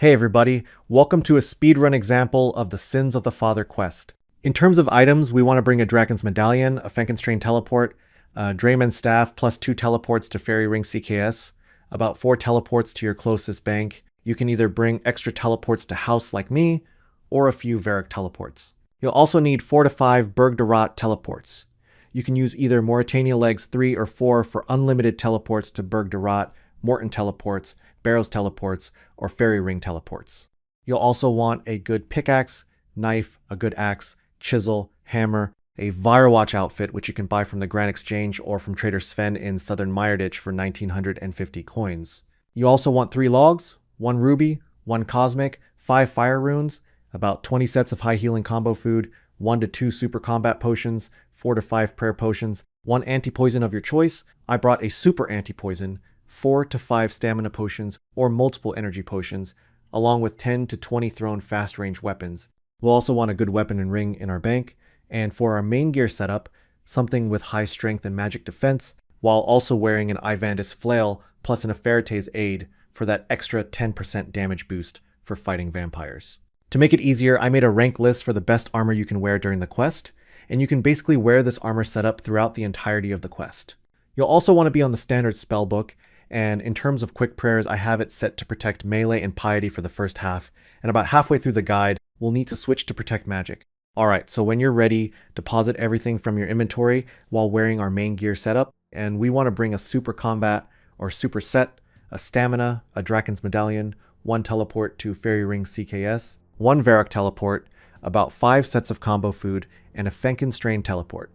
Hey everybody, welcome to a speedrun example of the Sins of the Father quest. In terms of items, we want to bring a Dragon's Medallion, a Fenkenstrain teleport, a Drayman's Staff plus 2 teleports to Fairy-ry CKS, about 4 teleports to your closest bank. You can either bring extra teleports to house like me, or a few Vyre-ry teleports. You'll also need 4 to 5 Burg-de-Rot teleports. You can use either Mauritania Legs 3 or 4 for unlimited teleports to Burg-de-Rot, Morton teleports, Barrows teleports, or Fairy Ring teleports. You'll also want a good pickaxe, knife, a good axe, chisel, hammer, a Vyre-watch outfit which you can buy from the Grand Exchange or from Trader Sven in Southern Meyerditch for 1950 coins. You also want 3 logs, 1 ruby, 1 cosmic, 5 fire runes, about 20 sets of high healing combo food, 1 to 2 super combat potions, 4 to 5 prayer potions, 1 anti-poison of your choice. I brought a super anti-poison, 4 to 5 stamina potions or multiple energy potions, along with 10 to 20 thrown fast range weapons. We'll also want a good weapon and ring in our bank, and for our main gear setup, something with high strength and magic defense, while also wearing an Ivandis flail plus an Aferte's aid for that extra 10% damage boost for fighting vampires. To make it easier, I made a rank list for the best armor you can wear during the quest, and you can basically wear this armor setup throughout the entirety of the quest. You'll also want to be on the standard spellbook, and in terms of quick prayers, I have it set to protect melee and piety for the first half, and about halfway through the guide, we'll need to switch to protect magic. Alright, so when you're ready, deposit everything from your inventory while wearing our main gear setup, and we want to bring a super combat or super set, a stamina, a Dragon's Medallion, 1 teleport to Fairy Ring CKS, 1 Vyre-ry teleport, about 5 sets of combo food, and a Fenkenstrain teleport.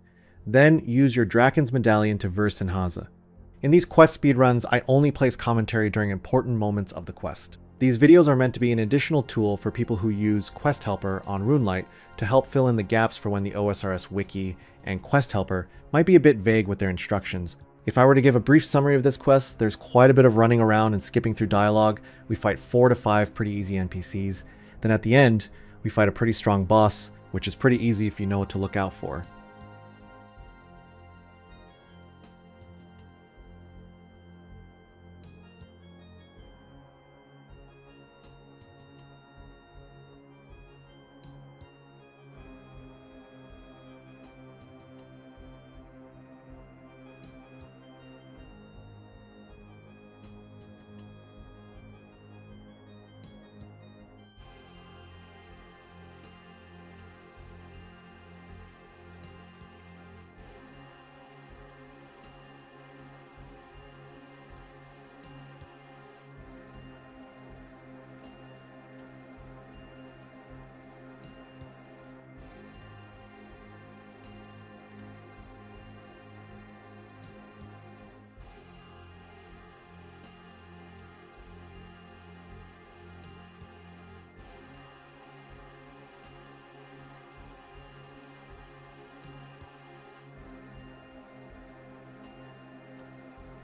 Then use your Dragon's Medallion to verse in Haza. In these quest speedruns, I only place commentary during important moments of the quest. These videos are meant to be an additional tool for people who use Quest Helper on RuneLite to help fill in the gaps for when the OSRS wiki and Quest Helper might be a bit vague with their instructions. If I were to give a brief summary of this quest, there's quite a bit of running around and skipping through dialogue. We fight 4 to 5 pretty easy NPCs. Then at the end, we fight a pretty strong boss, which is pretty easy if you know what to look out for.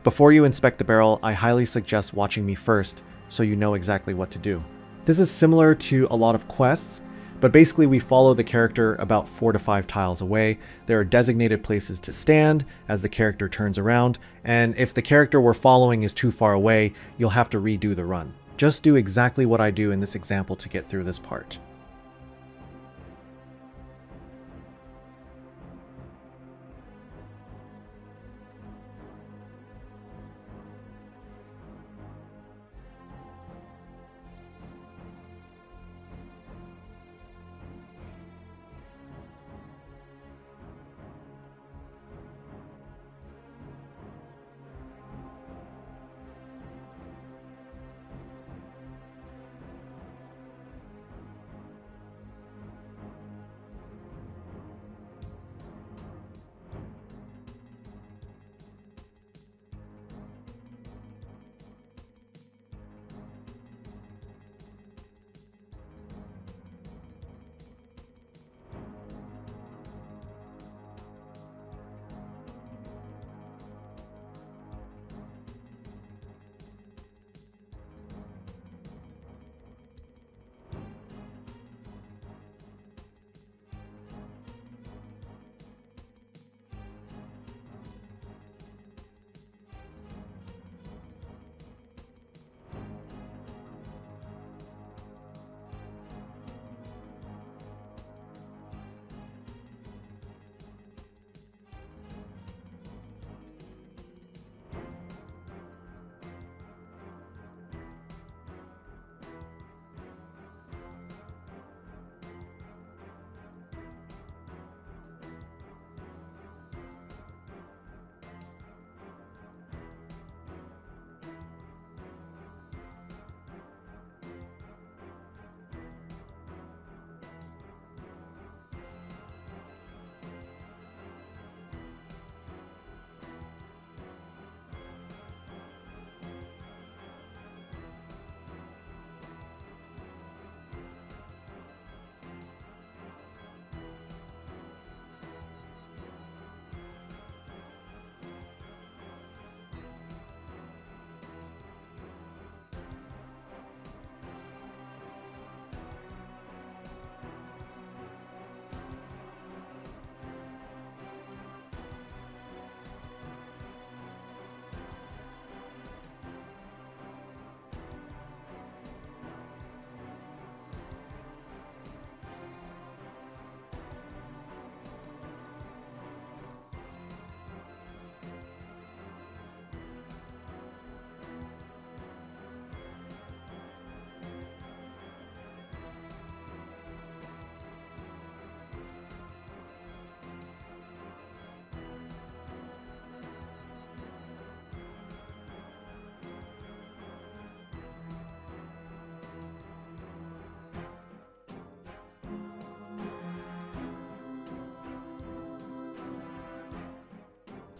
Before you inspect the barrel, I highly suggest watching me first so you know exactly what to do. This is similar to a lot of quests, but basically we follow the character about 4 to 5 tiles away. There are designated places to stand as the character turns around, and if the character we're following is too far away, you'll have to redo the run. Just do exactly what I do in this example to get through this part.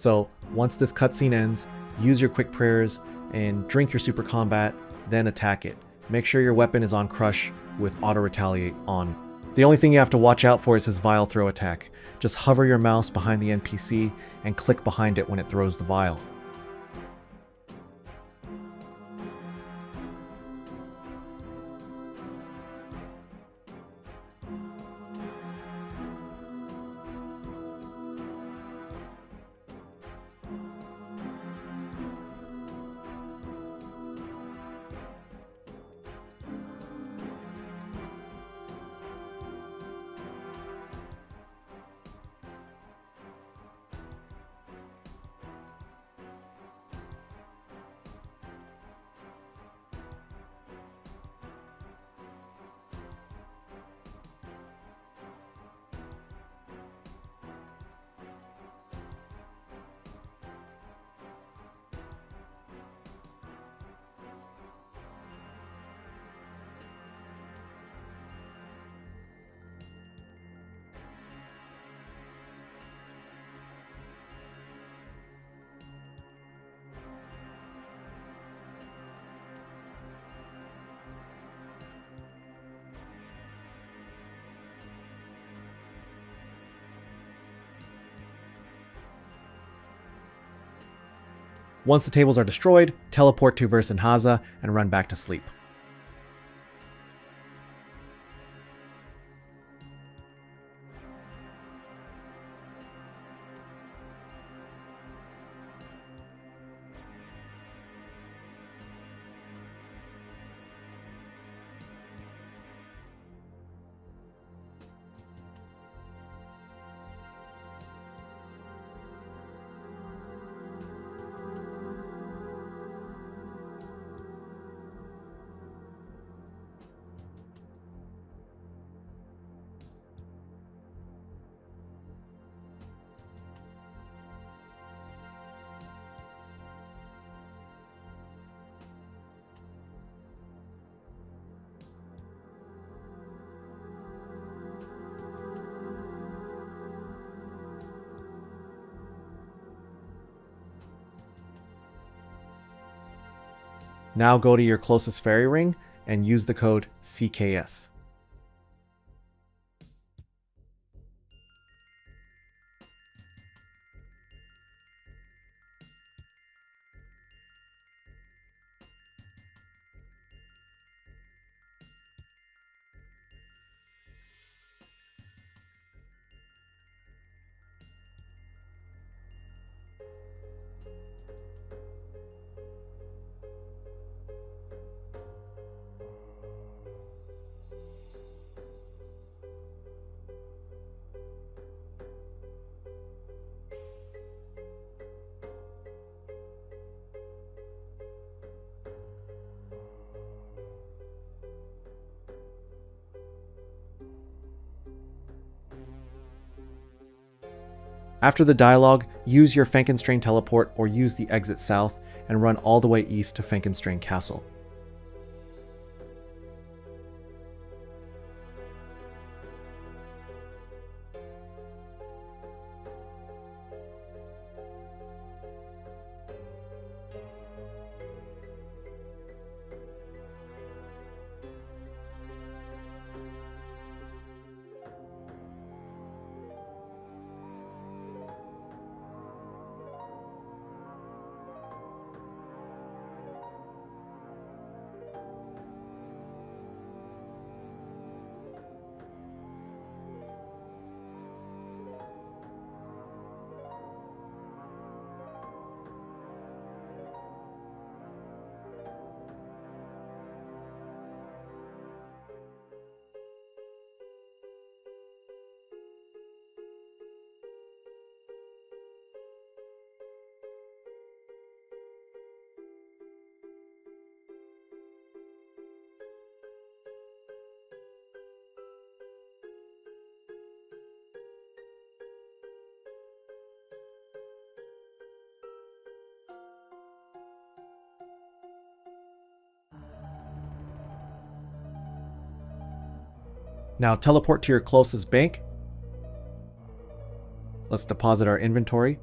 So once this cutscene ends, use your quick prayers and drink your super combat, then attack it. Make sure your weapon is on crush with auto retaliate on. The only thing you have to watch out for is his vial throw attack. Just hover your mouse behind the NPC and click behind it when it throws the vial. Once the tables are destroyed, teleport to Vyre-ry and run back to Slepe. Now go to your closest fairy ring and use the code CKS. After the dialogue, use your Frankenstrain teleport or use the exit south and run all the way east to Frankenstrain Castle. Now teleport to your closest bank. Let's deposit our inventory.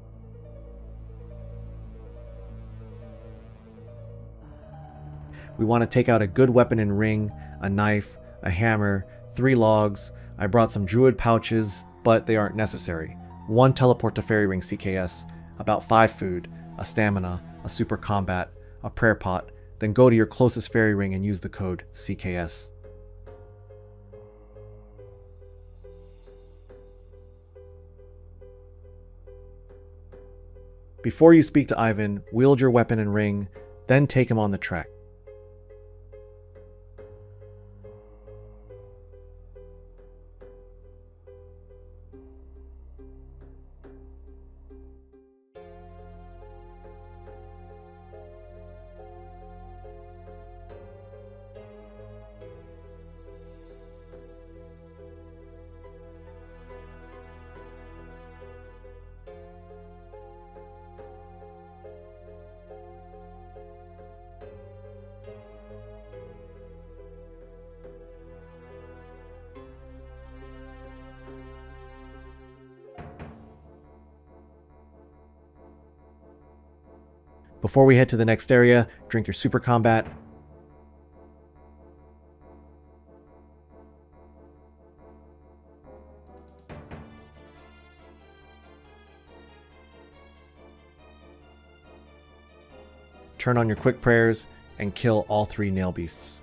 We want to take out a good weapon and ring, a knife, a hammer, 3 logs. I brought some druid pouches, but they aren't necessary. 1 teleport to Fairy Ring CKS, about 5 food, a stamina, a super combat, a prayer pot, then go to your closest fairy ring and use the code CKS. Before you speak to Ivan, wield your weapon and ring, then take him on the trek. Before we head to the next area, drink your super combat. Turn on your quick prayers and kill all 3 nail beasts.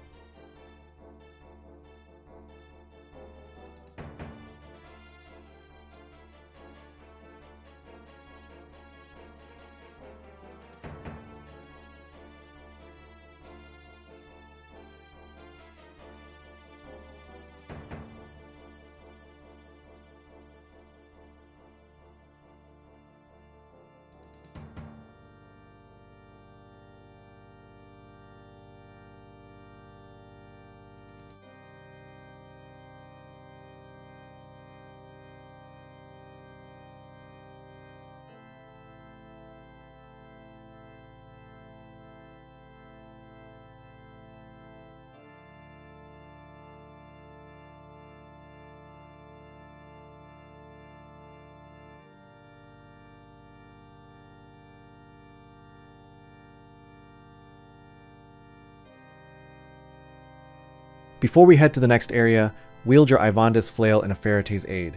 Before we head to the next area, wield your Ivandis flail and a Ferate's aid.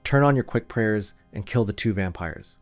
Turn on your quick prayers and kill the 2 vampires.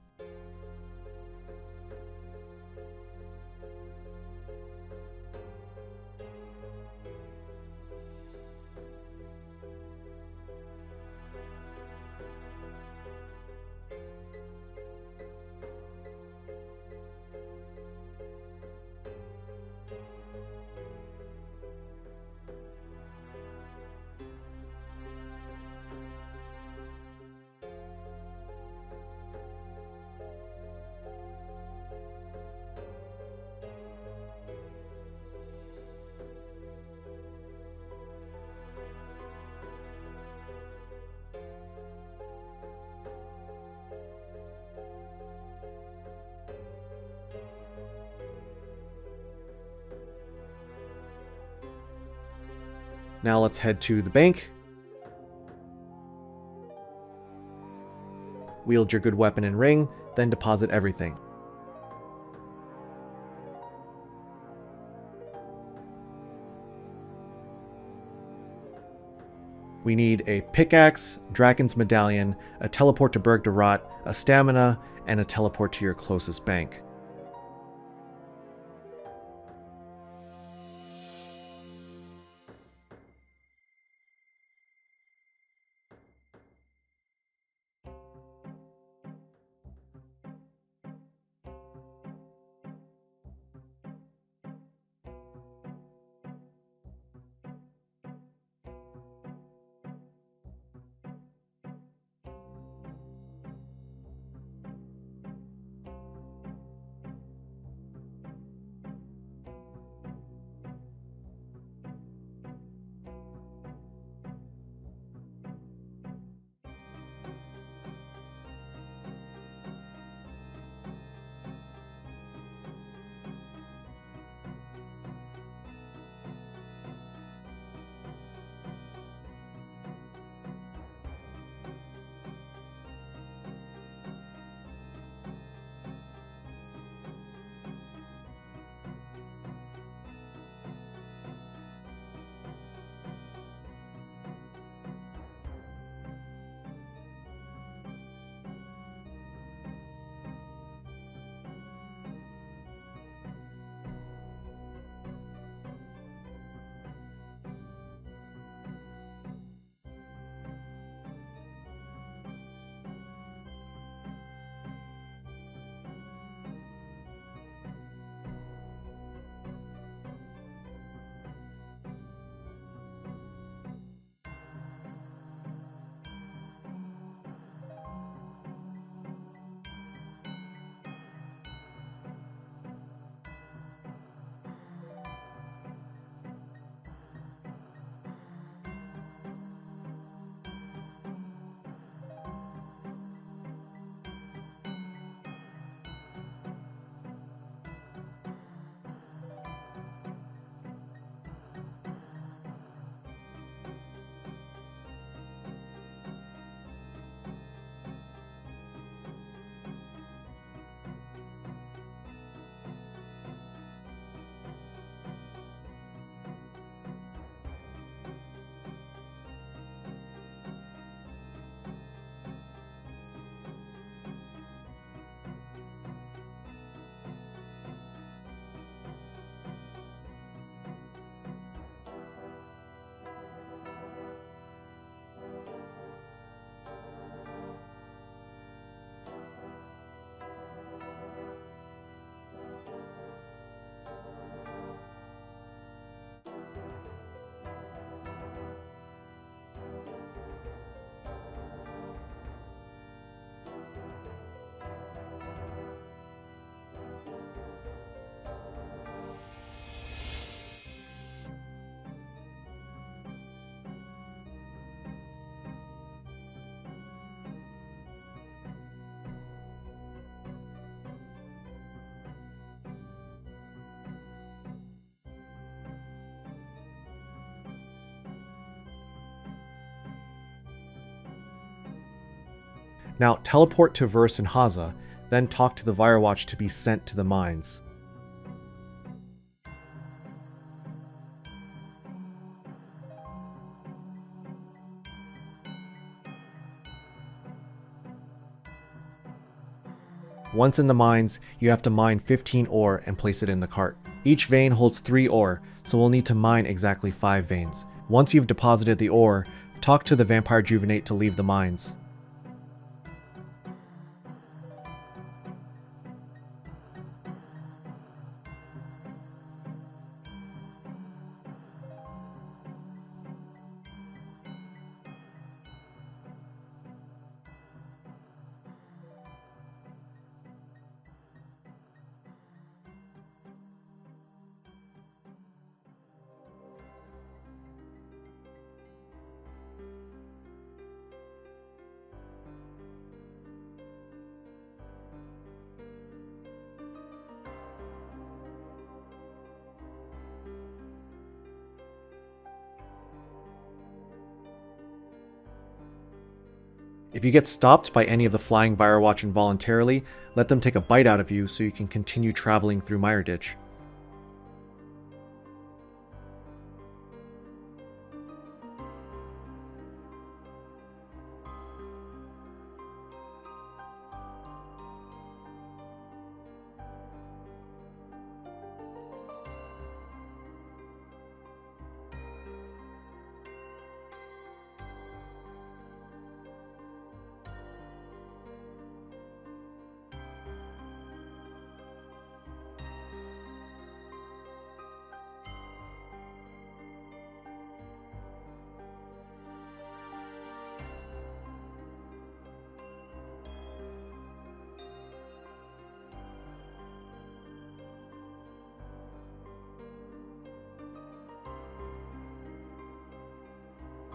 Now let's head to the bank. Wield your good weapon and ring, then deposit everything. We need a pickaxe, Draken's medallion, a teleport to Berg de Rot, a stamina, and a teleport to your closest bank. Now teleport to Verse and Haza, then talk to the Vyre-watch to be sent to the mines. Once in the mines, you have to mine 15 ore and place it in the cart. Each vein holds 3 ore, so we'll need to mine exactly 5 veins. Once you've deposited the ore, talk to the Vampire Juvenate to leave the mines. If you get stopped by any of the flying Vyre-watch involuntarily, let them take a bite out of you so you can continue traveling through Mire Ditch.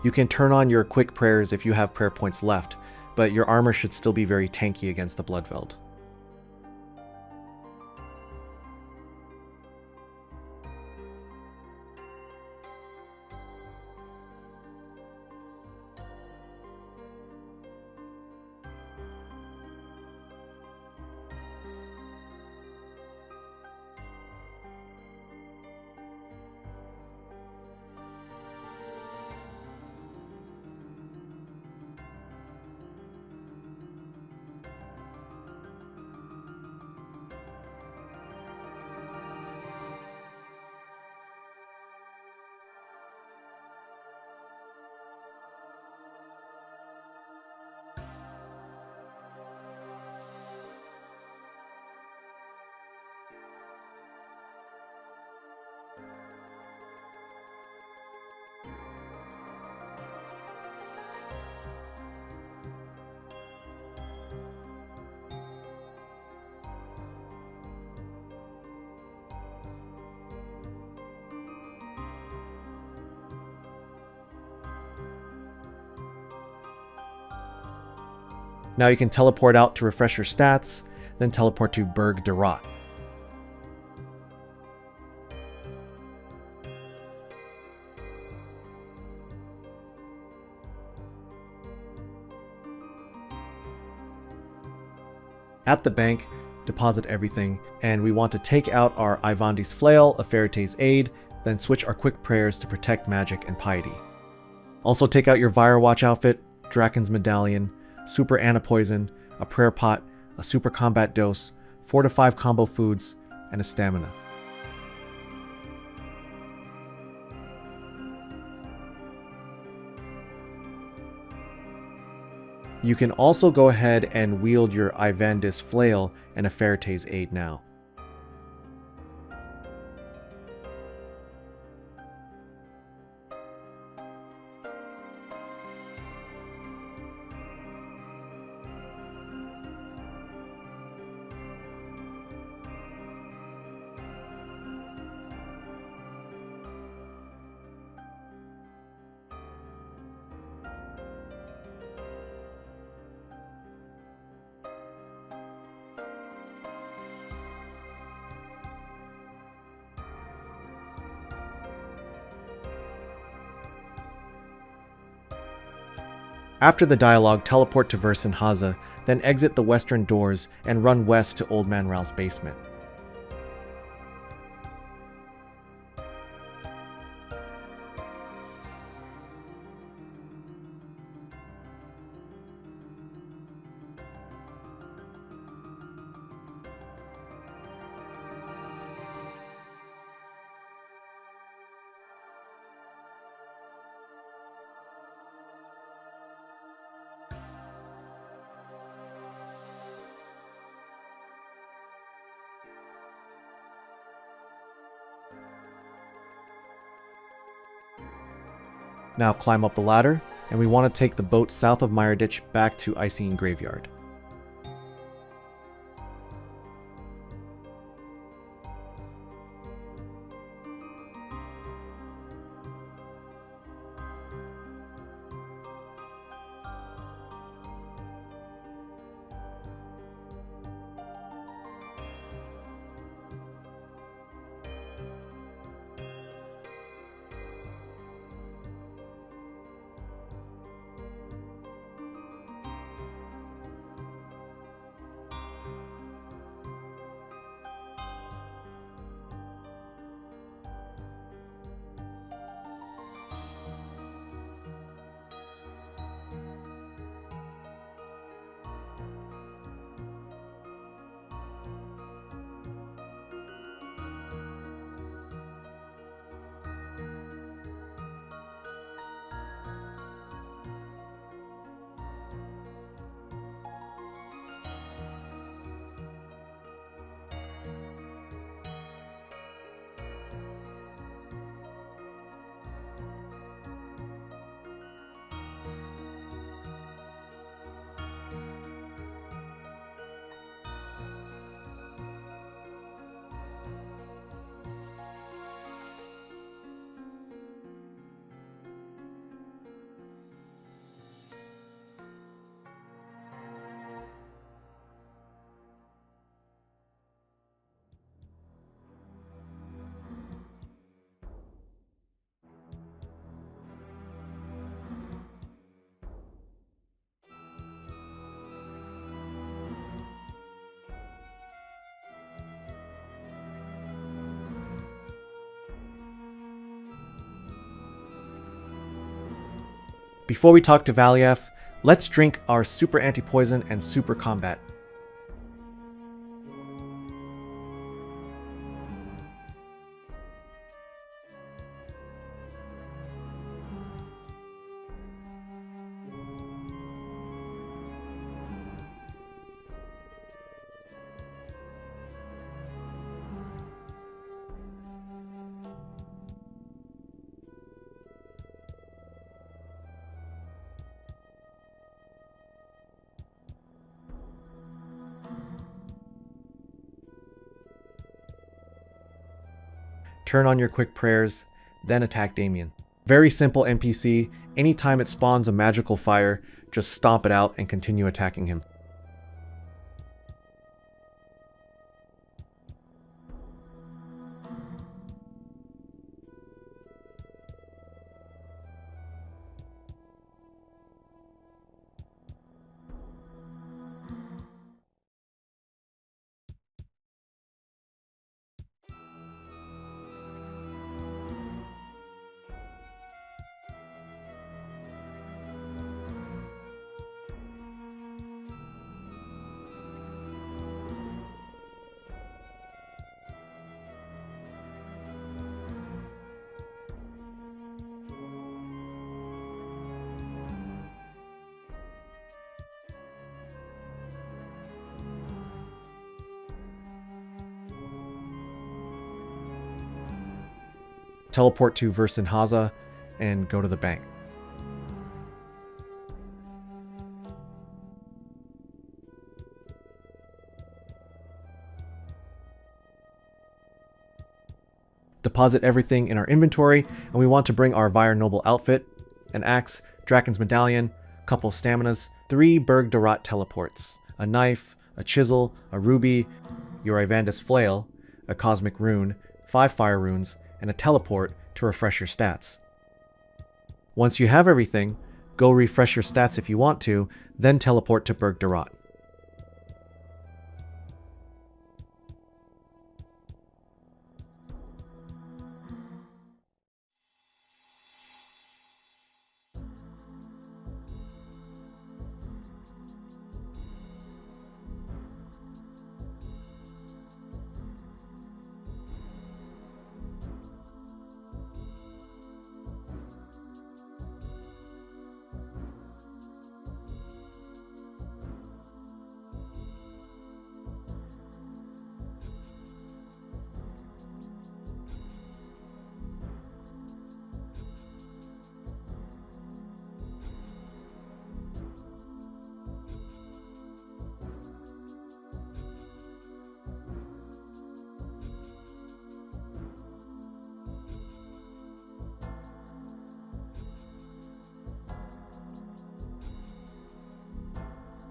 You can turn on your quick prayers if you have prayer points left, but your armor should still be very tanky against the Bloodveld. Now you can teleport out to refresh your stats, then teleport to Berg de Rot. At the bank, deposit everything, and we want to take out our Ivandi's Flail, a Ferate's Aid, then switch our quick prayers to protect magic and piety. Also take out your Vyre-watch outfit, Draken's Medallion, Super Antipoison, a prayer pot, a super combat dose, 4 to 5 combo foods, and a stamina. You can also go ahead and wield your Ivandis Flail and a Ferate's Aid now. After the dialogue, teleport to Verse and Haza, then exit the western doors and run west to Old Man Ralph's basement. Now climb up the ladder, and we want to take the boat south of Meyerditch back to Icene Graveyard. Before we talk to Valief, let's drink our super anti-poison and super combat. Turn on your quick prayers, then attack Damien. Very simple NPC, anytime it spawns a magical fire, just stomp it out and continue attacking him. Teleport to Versenhaza and go to the bank. Deposit everything in our inventory, and we want to bring our Vyre Noble outfit, an axe, Draken's medallion, couple staminas, 3 Berg Darat teleports, a knife, a chisel, a ruby, your Ivandis flail, a cosmic rune, 5 fire runes, and a teleport to refresh your stats. Once you have everything, go refresh your stats if you want to, then teleport to Berg Darat.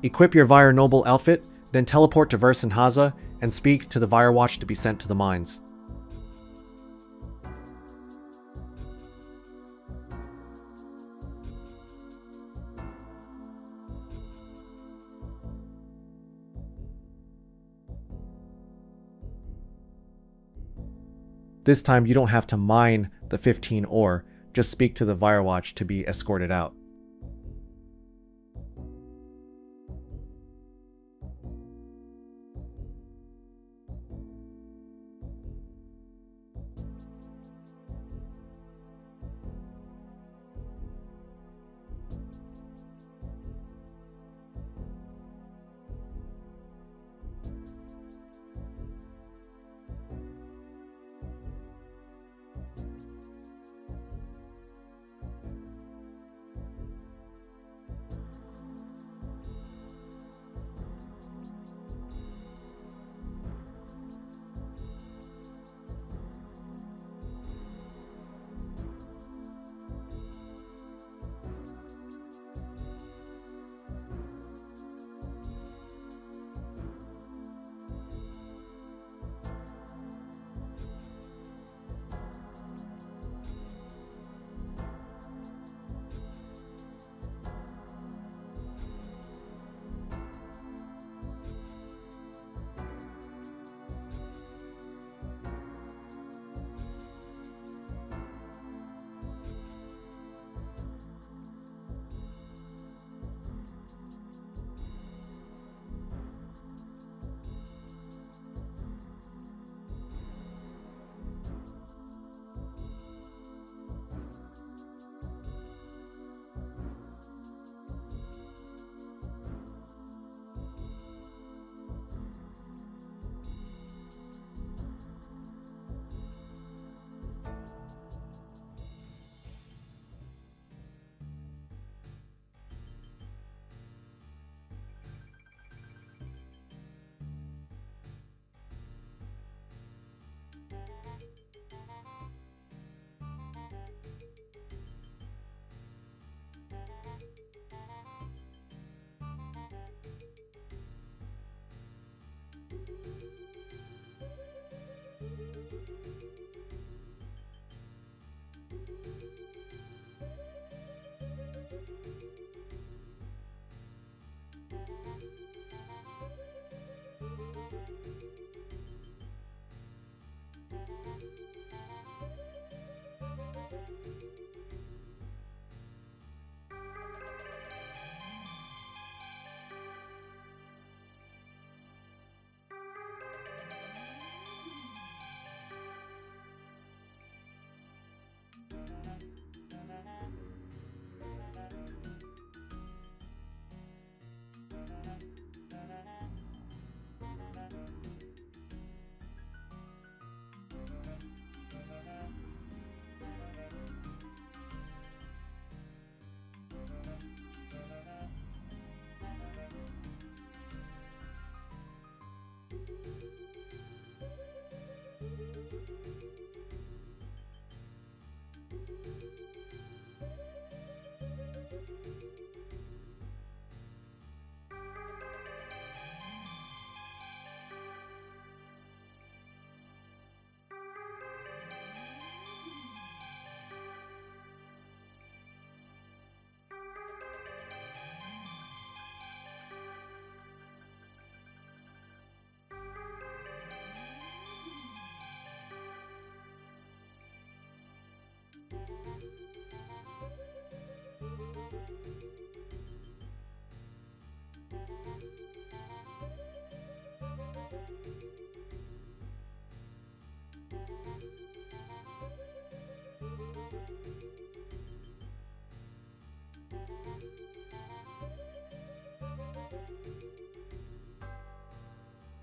Equip your Vyre Noble outfit, then teleport to Verse and Haza and speak to the Vyre Watch to be sent to the mines. This time you don't have to mine the 15 ore, just speak to the Vyre Watch to be escorted out.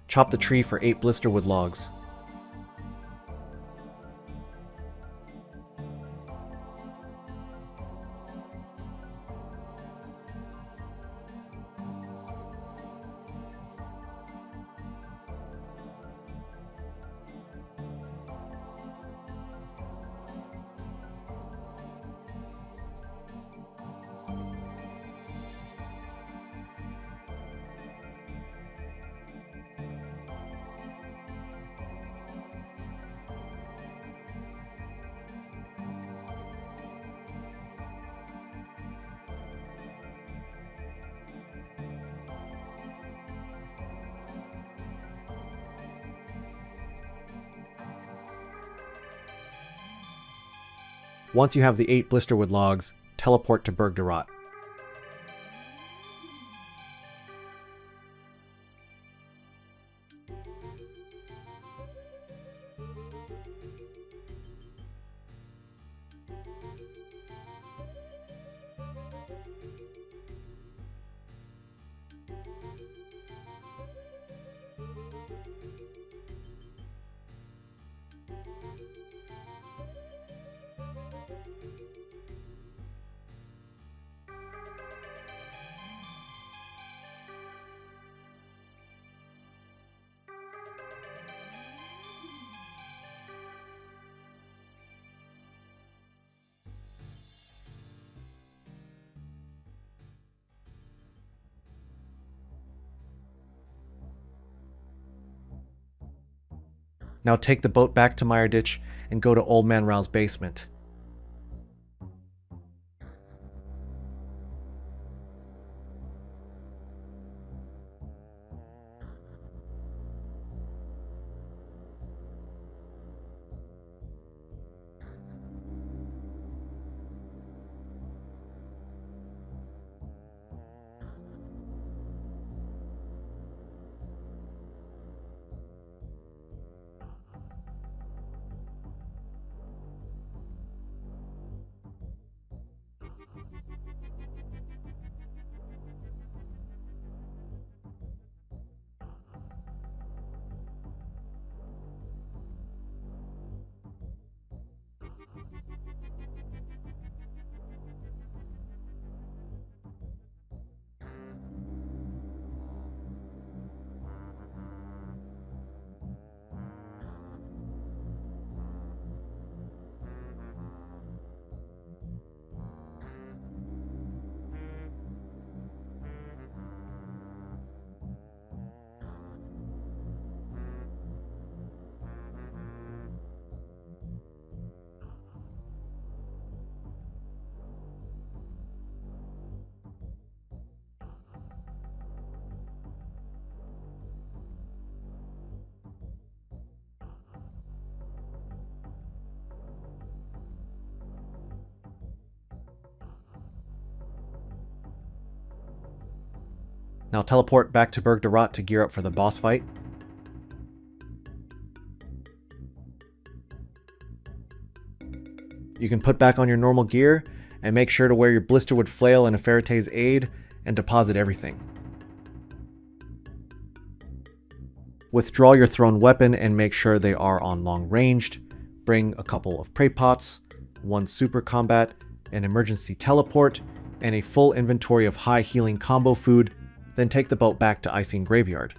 Chop the tree for 8 blisterwood logs. Once you have the 8 blisterwood logs, teleport to Vyre-ry. Now take the boat back to Meyerditch and go to Old Man Rao's basement. Now teleport back to Vyre-ry to gear up for the boss fight. You can put back on your normal gear and make sure to wear your blisterwood flail and a Ferrete's aid and deposit everything. Withdraw your thrown weapon and make sure they are on long ranged. Bring a couple of prey pots, 1 super combat, an emergency teleport, and a full inventory of high healing combo food. Then take the boat back to Icing Graveyard.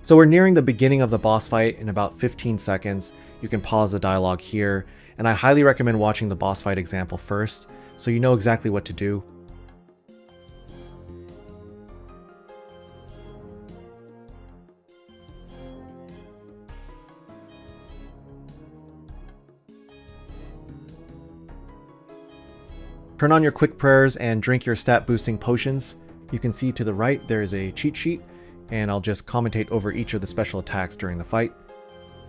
So we're nearing the beginning of the boss fight in about 15 seconds. You can pause the dialogue here, and I highly recommend watching the boss fight example first, so you know exactly what to do. Turn on your quick prayers and drink your stat boosting potions. You can see to the right there is a cheat sheet, and I'll just commentate over each of the special attacks during the fight.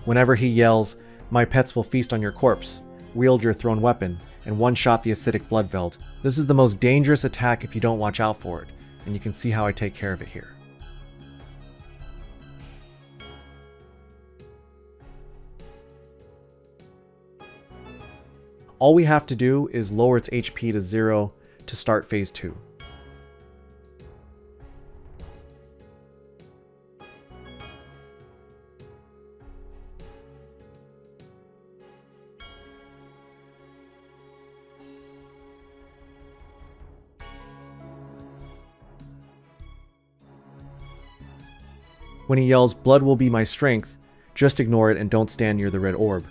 Whenever he yells, "My pets will feast on your corpse," wield your thrown weapon, and one-shot the acidic blood veld. This is the most dangerous attack if you don't watch out for it, and you can see how I take care of it here. All we have to do is lower its HP to 0 to start phase 2. When he yells, "Blood will be my strength," just ignore it and don't stand near the red orb.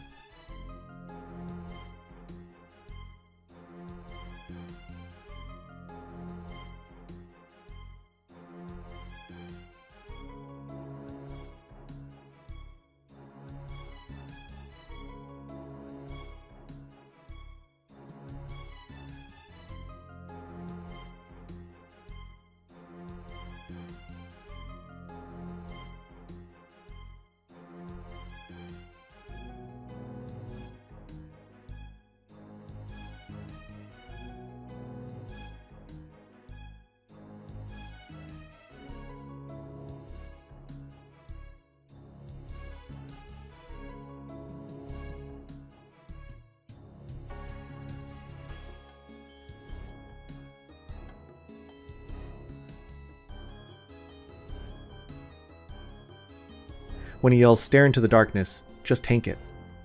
When he yells, "Stare into the darkness," just tank it.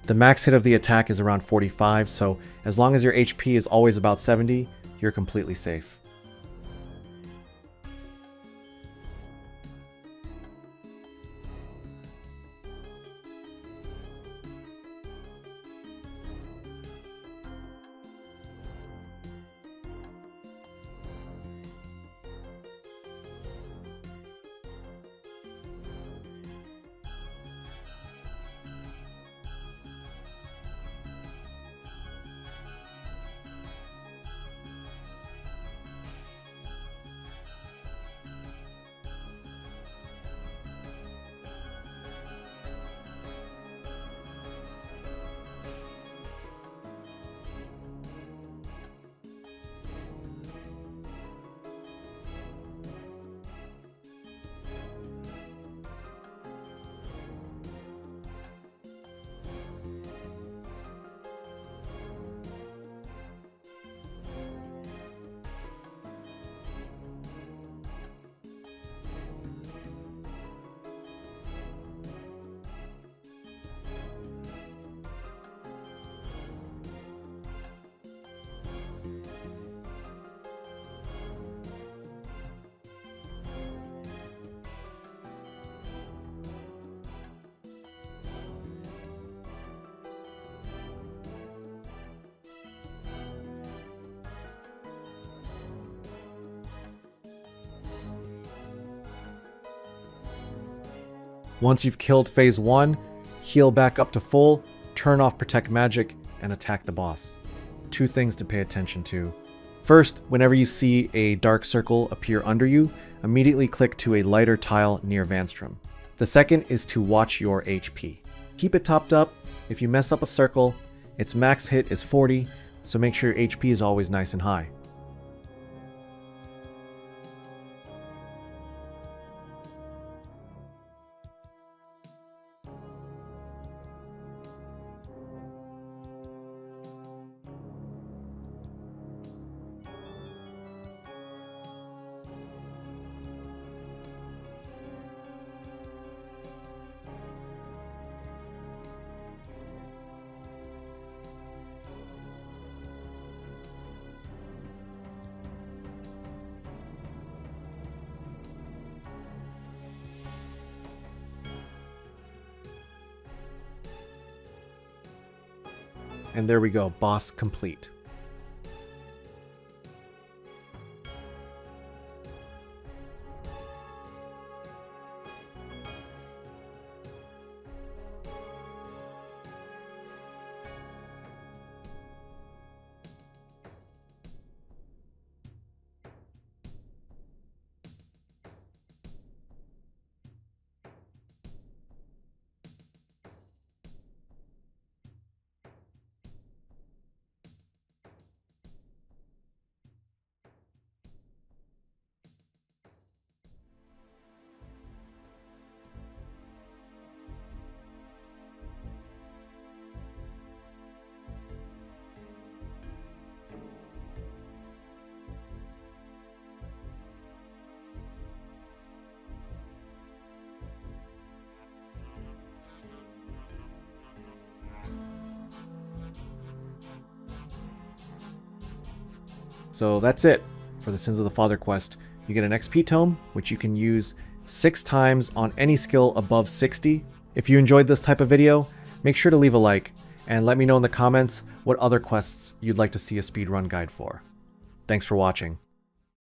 The max hit of the attack is around 45, so as long as your HP is always about 70, you're completely safe. Once you've killed phase 1, heal back up to full, turn off protect magic, and attack the boss. 2 things to pay attention to. First, whenever you see a dark circle appear under you, immediately click to a lighter tile near Vanstrom. The second is to watch your HP. Keep it topped up. If you mess up a circle, its max hit is 40, so make sure your HP is always nice and high. And there we go, boss complete. So that's it for the Sins of the Father quest. You get an XP tome, which you can use 6 times on any skill above 60. If you enjoyed this type of video, make sure to leave a like, and let me know in the comments what other quests you'd like to see a speedrun guide for. Thanks for watching.